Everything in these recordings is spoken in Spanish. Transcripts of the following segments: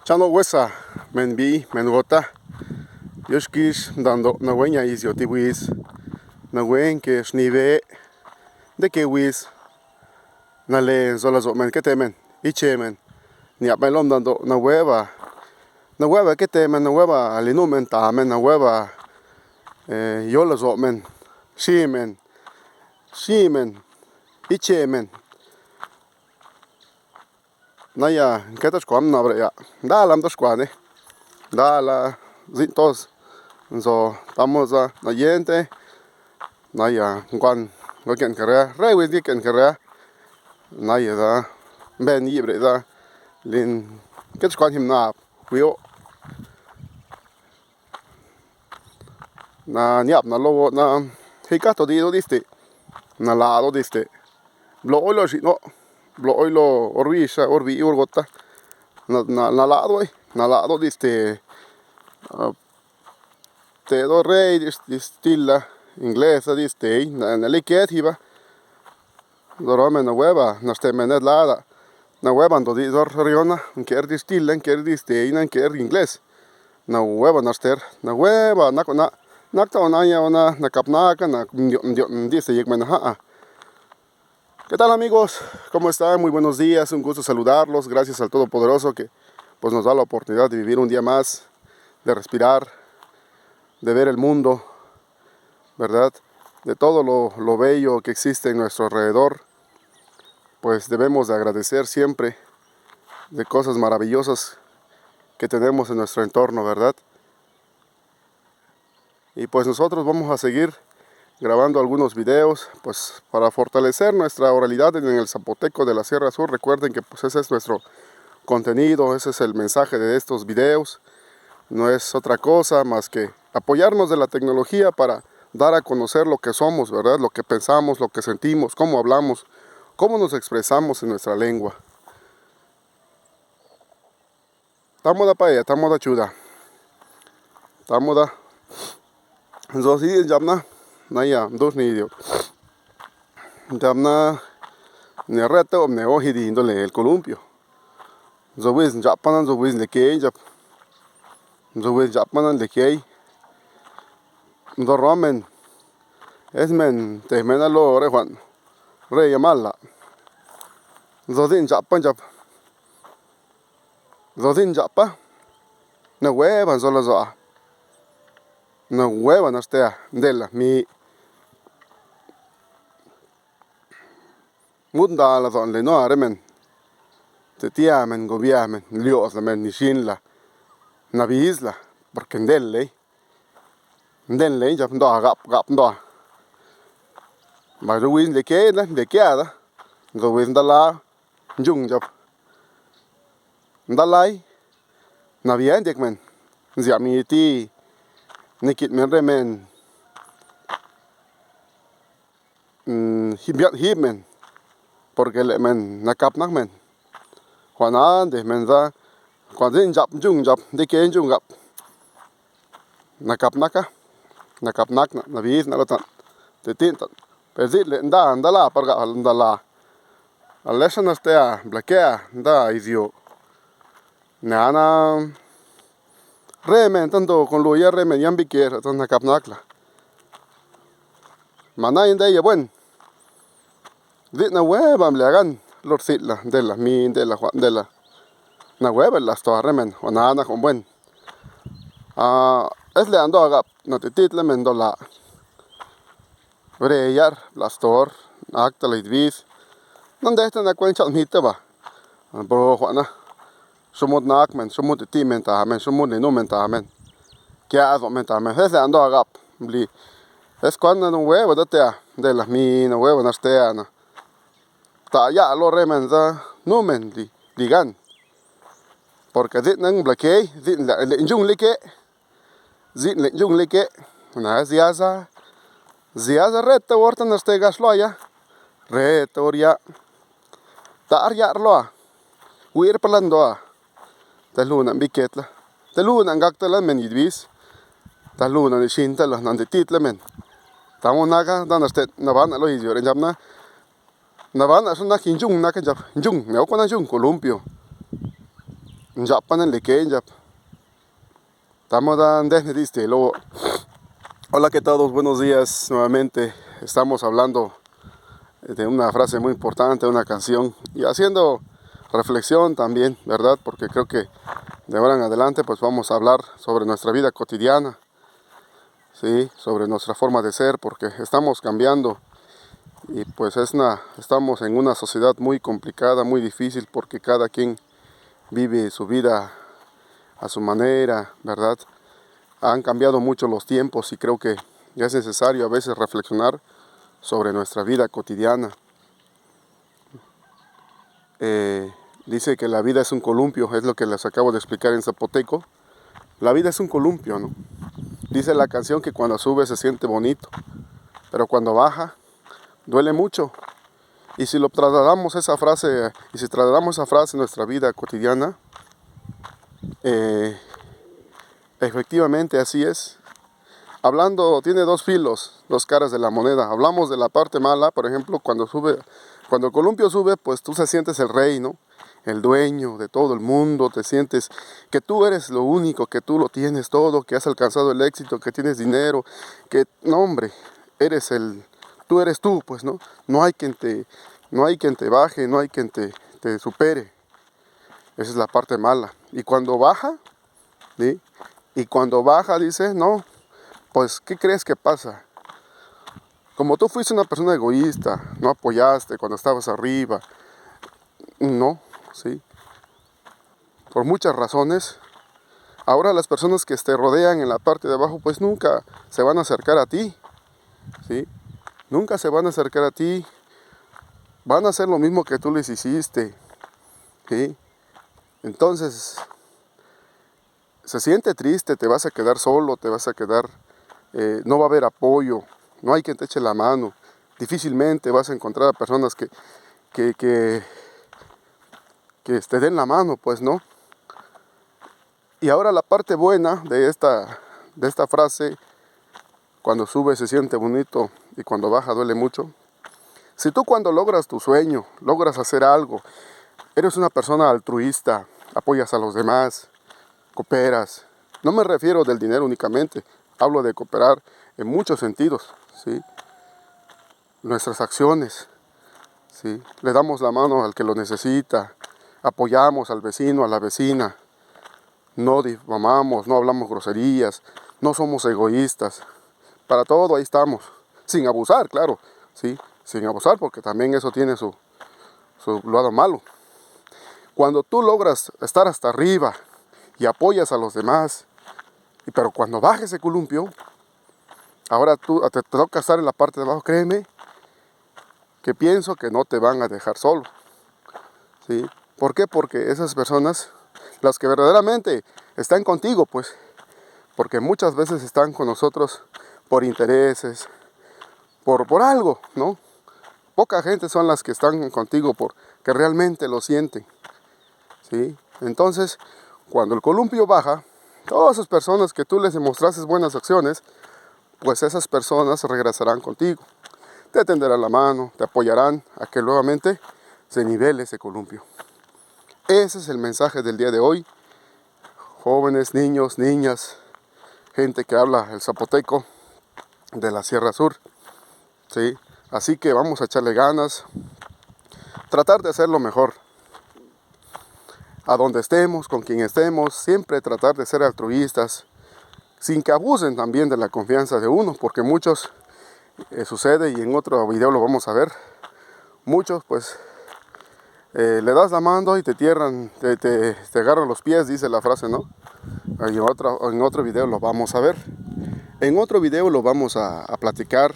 Chano huesa, men bi, men gota. Yoshkish dando na hueña isio tiwis. Na huen que shnive de que wis. Na le zola zo men que temen. Ichemen. Ni apelom dando na hueva. Na hueva que temen, na hueva alinumen tamen, na hueva yola zo men. Shimen. Shimen. Ichemen. Naya, ¿qué te squam na brea? Dala am squane. Dala zintos. So estamos a nayente. Naya, guan, no quieren carrera. Rewis di quieren carrera. Naya da. Ben libre da. Lin. ¿Qué te squam him na? Wio. Na niap na logo na. Hikato di do diste. Na lado diste. Lo oilo si no. Lo oilo orvisha, orvi urgota. Na lado na lado diste. Te do rei distilla inglesa diste. Na liket hiba. Dorome na hueva, na stemenet lada. Na hueva ndo di dor riona, ker distilla, ker diste, ker inglés. Na hueva na ster, na hueva na nakta onaya ona na kapnaka na dice yekmen ha. ¿Qué tal, amigos? ¿Cómo están? Muy buenos días, un gusto saludarlos. Gracias al Todopoderoso que pues, nos da la oportunidad de vivir un día más, de respirar, de ver el mundo, ¿verdad? De todo lo bello que existe en nuestro alrededor. Pues debemos de agradecer siempre de cosas maravillosas que tenemos en nuestro entorno, ¿verdad? Y pues nosotros vamos a seguir grabando algunos videos pues para fortalecer nuestra oralidad en el zapoteco de la Sierra Sur. Recuerden que pues ese es nuestro contenido, ese es el mensaje de estos videos. No es otra cosa más que apoyarnos de la tecnología para dar a conocer lo que somos, ¿verdad? Lo que pensamos, lo que sentimos, cómo hablamos, cómo nos expresamos en nuestra lengua. Estamos da paella, estamos da chuda. Estamos da. Entonces, ya Naya, dos niños. Jamna ne reto ne ojidi indole el columpio. Zowis japanan zowis lekei jap. Zowis japanan lekei. Do romen. Esmen te menalo re Juan. Re yamala. Zodin japan jap. Zodin japa. Na huevan solo zoa. Na huevan astea dela mi Munda la don le no aremen. Te tiamen, gobiamen, lios la men, nishinla, navisla, porque ndelle ya ndo gap ndo. Ma ruin le queda, gowin dala, jung jap. Ndalai, navien dekmen, ziamiti, nikit men remen, hibmen. Porque le men nakap nak men Juan de men da cuando jap jung jap de que jung gap nakap nak na vis na lotan te tinta pezit le ndala parga ndala alesha stea blaquea nda idio nana remen tanto con lo ya remen yambi que tan nakap nakla mana inde ya buen na hueva le hagan lorcitla de la min de la Juan de la na hueva las torremen o nada con buen es le ando agap no te title mendola breyar las tor acta la idvis donde está na cuenta mita ba bro Juana somos nakmen somos de ti mentamen somos de no mentamen que hago mentamen es le ando agap bli es cuando no hueva de la min no hueva nastea ta ya lo remen da numen digan porque dit nang blakei dit le jung leke na ziaza reta horta na ste gasloya reta oria tar ya lo wir palando ta luna biketla ta luna ngakta men idvis ta luna ni shinta la nan de titla men tamonaga dan ste na van lo izio jamna Navana es una hinjung na que jung, me hago con jung columpio. Japan le que estamos dando diste luego. Hola, ¿qué tal? Buenos días nuevamente. Estamos hablando de una frase muy importante, una canción, y haciendo reflexión también, ¿verdad? Porque creo que de ahora en adelante pues vamos a hablar sobre nuestra vida cotidiana, ¿sí? Sobre nuestra forma de ser, porque estamos cambiando y pues estamos en una sociedad muy complicada, muy difícil, porque cada quien vive su vida a su manera, ¿verdad? Han cambiado mucho los tiempos y creo que es necesario a veces reflexionar sobre nuestra vida cotidiana. Dice que la vida es un columpio, es lo que les acabo de explicar en zapoteco. La vida es un columpio, ¿no? Dice la canción que cuando sube se siente bonito, pero cuando baja duele mucho. Y si lo trasladamos esa frase, en nuestra vida cotidiana, efectivamente así es. Hablando, tiene dos filos, dos caras de la moneda. Hablamos de la parte mala, por ejemplo, cuando el columpio sube, pues tú se sientes el rey, ¿no? El dueño de todo el mundo, te sientes que tú eres lo único, que tú lo tienes todo, que has alcanzado el éxito, que tienes dinero, no hombre, tú eres tú, pues, ¿no? No hay quien te baje, no hay quien te supere. Esa es la parte mala. Y cuando baja, ¿sí? Y cuando baja dice, no, pues, ¿qué crees que pasa? Como tú fuiste una persona egoísta, no apoyaste cuando estabas arriba, no, ¿sí? Por muchas razones, ahora las personas que te rodean en la parte de abajo, pues nunca se van a acercar a ti, ¿sí? Nunca se van a acercar a ti, van a hacer lo mismo que tú les hiciste, ¿sí? Entonces, se siente triste, te vas a quedar solo, no va a haber apoyo, no hay quien te eche la mano. Difícilmente vas a encontrar a personas que te den la mano, pues, ¿no? Y ahora la parte buena de esta frase, cuando sube se siente bonito y cuando baja duele mucho. Si tú cuando logras tu sueño, logras hacer algo, eres una persona altruista, apoyas a los demás, cooperas. No me refiero del dinero únicamente, hablo de cooperar en muchos sentidos, ¿sí? Nuestras acciones, ¿sí? Le damos la mano al que lo necesita, apoyamos al vecino, a la vecina, no difamamos, no hablamos groserías, no somos egoístas. Para todo ahí estamos, sin abusar, claro, ¿sí? Sin abusar, porque también eso tiene su lado malo. Cuando tú logras estar hasta arriba y apoyas a los demás, pero cuando bajes ese columpio, ahora te toca estar en la parte de abajo, créeme, que pienso que no te van a dejar solo, ¿sí? ¿Por qué? Porque esas personas, las que verdaderamente están contigo, pues, porque muchas veces están con nosotros por intereses, por algo, ¿no? Poca gente son las que están contigo porque realmente lo sienten, ¿sí? Entonces, cuando el columpio baja, todas esas personas que tú les demostraste buenas acciones, pues esas personas regresarán contigo. Te tenderán la mano, te apoyarán a que nuevamente se nivele ese columpio. Ese es el mensaje del día de hoy. Jóvenes, niños, niñas, gente que habla el zapoteco de la Sierra Sur, ¿sí? Así que vamos a echarle ganas, tratar de hacerlo mejor. A donde estemos, con quien estemos, siempre tratar de ser altruistas, sin que abusen también de la confianza de uno, porque muchos sucede, y en otro video lo vamos a ver, muchos pues le das la mano y te tierran, te agarran los pies, dice la frase, ¿no? En otro video lo vamos a ver, en otro video lo vamos a platicar,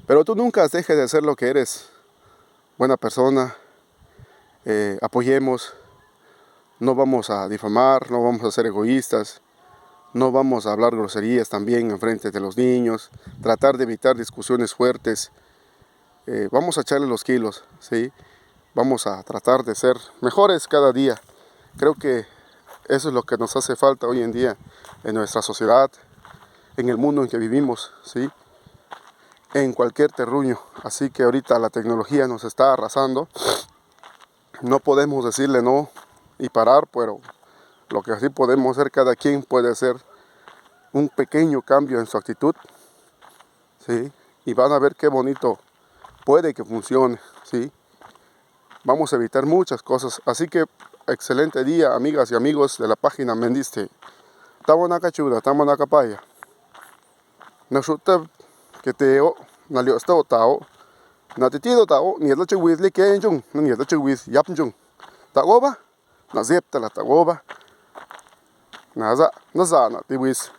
pero tú nunca dejes de ser lo que eres, buena persona, apoyemos, no vamos a difamar, no vamos a ser egoístas, no vamos a hablar groserías también en frente de los niños, tratar de evitar discusiones fuertes, vamos a echarle los kilos, ¿sí? Vamos a tratar de ser mejores cada día. Creo que eso es lo que nos hace falta hoy en día en nuestra sociedad, en el mundo en que vivimos, ¿sí? En cualquier terruño. Así que ahorita la tecnología nos está arrasando. No podemos decirle no y parar, pero lo que sí podemos hacer, cada quien puede hacer un pequeño cambio en su actitud, ¿sí? Y van a ver qué bonito puede que funcione, ¿sí? Vamos a evitar muchas cosas. Así que excelente día, amigas y amigos de la página Mendiste. Tamonaka chuda, tamonaka paya. Nashuta que teo, naliosta tao. Natitido tao, ni el chewis li kenjung, ni el chewis yapjung. Tagoba, nazepta la tagoba. Naza, naza na tiwis.